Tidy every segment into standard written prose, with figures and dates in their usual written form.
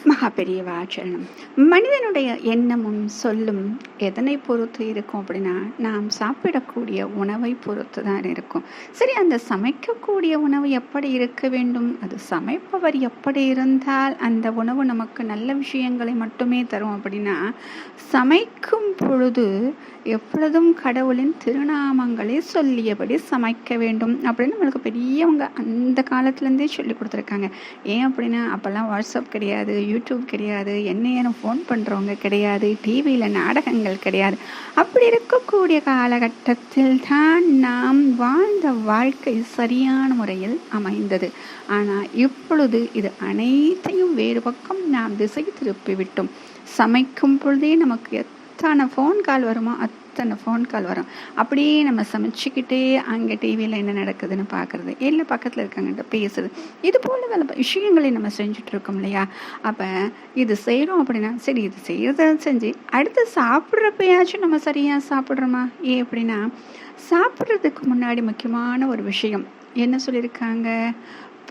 மகா பெரியவா சரணம். மனிதனுடைய எண்ணமும் சொல்லும் எதனை பொறுத்து இருக்கும் அப்படின்னா, நாம் சாப்பிடக்கூடிய உணவை பொறுத்து தான் இருக்கும். சரி, அந்த சமைக்கக்கூடிய உணவு எப்படி இருக்க வேண்டும், அது சமைப்பவர் எப்படி இருந்தால் அந்த உணவு நமக்கு நல்ல விஷயங்களை மட்டுமே தரும் அப்படின்னா, சமைக்கும் பொழுது எப்பொழுதும் கடவுளின் திருநாமங்களை சொல்லியபடி சமைக்க வேண்டும் அப்படின்னு நம்மளுக்கு பெரியவங்க அந்த காலத்துலேருந்தே சொல்லி கொடுத்துருக்காங்க. ஏன் அப்படின்னா, அப்போல்லாம் வாட்ஸ்அப் கிடையாது, யூடியூப் கிடையாது, என்ன ஃபோன் பண்ணுறவங்க கிடையாது, டிவியில் நாடகங்கள் கிடையாது. அப்படி இருக்கக்கூடிய காலகட்டத்தில் தான் நாம் வாழ்ந்த வாழ்க்கை சரியான முறையில் அமைந்தது. ஆனால் இப்பொழுது இது அனைத்தையும் வேறு பக்கம் நாம் திசை திருப்பிவிட்டோம். சமைக்கும் பொழுதே நமக்கு எத்தனை ஃபோன் கால் வருமோ அத்தனை ஃபோன் கால் வரும். அப்படியே நம்ம சமைச்சிக்கிட்டே அங்கே டிவியில் என்ன நடக்குதுன்னு பார்க்குறது, இல்லை பக்கத்தில் இருக்காங்ககிட்ட பேசுறது, இது போல் விஷயங்களை நம்ம செஞ்சுட்ருக்கோம் இல்லையா? அப்போ இது செய்கிறோம் அப்படின்னா, சரி இது செய்கிறத செஞ்சு அடுத்து சாப்பிட்றப்பயாச்சும் நம்ம சரியாக சாப்பிட்றோமா? ஏன் அப்படின்னா, சாப்பிட்றதுக்கு முன்னாடி முக்கியமான ஒரு விஷயம் என்ன சொல்லியிருக்காங்க?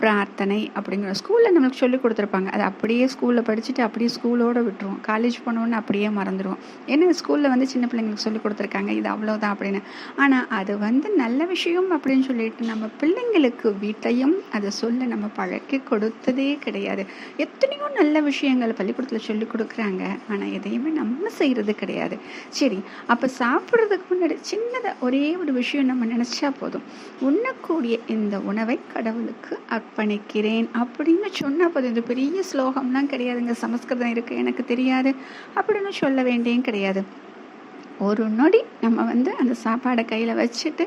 பிரார்த்தனை அப்படிங்கிற ஸ்கூலில் நம்மளுக்கு சொல்லி கொடுத்துருப்பாங்க. அது அப்படியே ஸ்கூலில் படிச்சுட்டு அப்படியே ஸ்கூலோடு விட்டுருவோம். காலேஜ் போனோன்னு அப்படியே மறந்துடுவோம். ஏன்னா ஸ்கூலில் சின்ன பிள்ளைங்களுக்கு சொல்லி கொடுத்துருக்காங்க, இது அவ்வளோதான் அப்படின்னு. ஆனால் அது நல்ல விஷயம் அப்படின்னு சொல்லிட்டு நம்ம பிள்ளைங்களுக்கு வீட்டையும் அதை சொல்ல நம்ம பழக்கி கொடுத்ததே கிடையாது. எத்தனையோ நல்ல விஷயங்கள் பள்ளிக்கூடத்தில் சொல்லி கொடுக்குறாங்க, ஆனால் எதையுமே நம்ம செய்கிறது கிடையாது. சரி, அப்போ சாப்பிட்றதுக்கு முன்னாடி சின்னதாக ஒரே ஒரு விஷயம் நம்ம நினச்சா போதும், உண்ணக்கூடிய இந்த உணவை கடவுளுக்கு அர்ப்பணிக்கிறேன் அப்படின்னு சொன்னால் போதும். இது பெரிய ஸ்லோகம்லாம் கிடையாதுங்க, சமஸ்கிருதம் இருக்குது எனக்கு தெரியாது அப்படின்னு சொல்ல வேண்டியும் கிடையாது. ஒரு நொடி நம்ம அந்த சாப்பாடை கையில் வச்சுட்டு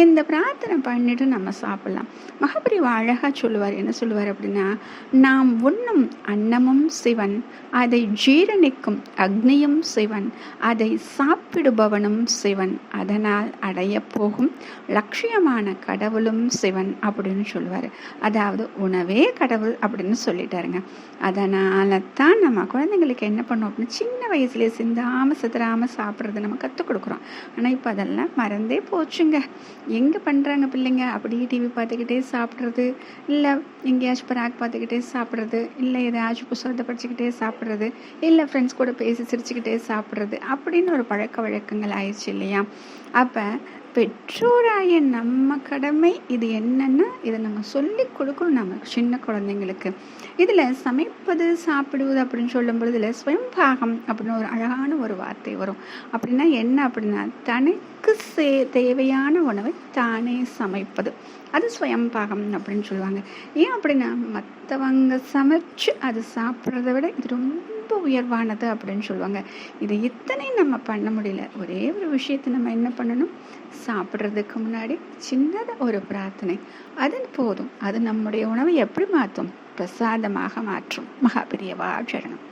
இந்த பிரார்த்தனை பண்ணிட்டு நம்ம சாப்பிட்லாம். மகாபெரிவா அழகாக சொல்லுவார். என்ன சொல்லுவார் அப்படின்னா, நாம் உண்ணும் அன்னமும் சிவன், அதை ஜீரணிக்கும் அக்னியும் சிவன், அதை சாப்பிடுபவனும் சிவன், அதனால் அடைய போகும் லட்சியமான கடவுளும் சிவன் அப்படின்னு சொல்லுவார். அதாவது உணவே கடவுள் அப்படின்னு சொல்லிட்டாருங்க. அதனால தான் நம்ம குழந்தைங்களுக்கு என்ன பண்ணோம் அப்படின்னு சின்ன வயசுலேயே சிந்தாமல் சிதறாமல் சாப்பிட்றது நம்ம கற்றுக் கொடுக்குறோம். ஆனால் இப்போ அதெல்லாம் மறந்தே போச்சுங்க. எங்கே பண்ணுறாங்க பிள்ளைங்க? அப்படியே டிவி பார்த்துக்கிட்டே சாப்பிட்றது, இல்லை எங்கேயாச்சும் பராக் பார்த்துக்கிட்டே சாப்பிட்றது, இல்லை ஏதாச்சும் புத்தகத்தை படிச்சுக்கிட்டே சாப்பிட்றது, இல்லை ஃப்ரெண்ட்ஸ் கூட பேசி சிரிச்சுக்கிட்டே சாப்பிட்றது அப்படின்னு ஒரு பழக்க வழக்கங்கள் ஆயிடுச்சு இல்லையா? அப்போ பெற்றோராய நம்ம கடமை இது என்னன்னா, இதை நம்ம சொல்லி கொடுக்கணும் நம்ம சின்ன குழந்தைங்களுக்கு. இதில் சமைப்பது சாப்பிடுவது அப்படின்னு சொல்லும் பொழுது இதில் ஸ்வயம்பாகம் அப்படின்னு ஒரு அழகான ஒரு வார்த்தை வரும். அப்படின்னா என்ன அப்படின்னா, தனக்கு தேவையான உணவை தானே சமைப்பது, அது ஸ்வயம்பாகம் அப்படின்னு சொல்லுவாங்க. ஏன் அப்படின்னா, மற்றவங்க சமைச்சு அது சாப்பிட்றத விட இது ரொம்ப உயர்வானது அப்படின்னு சொல்லுவாங்க. இதை இத்தனை நம்ம பண்ண முடியல. ஒரே ஒரு விஷயத்தை நம்ம என்ன பண்ணணும், சாப்பிட்றதுக்கு முன்னாடி சின்னதாக ஒரு பிரார்த்தனை, அது போதும். அது நம்முடைய உணவை எப்படி மாற்றும்? பிரசாதமாக மாற்றும். மகாபெரியவா சரணம்.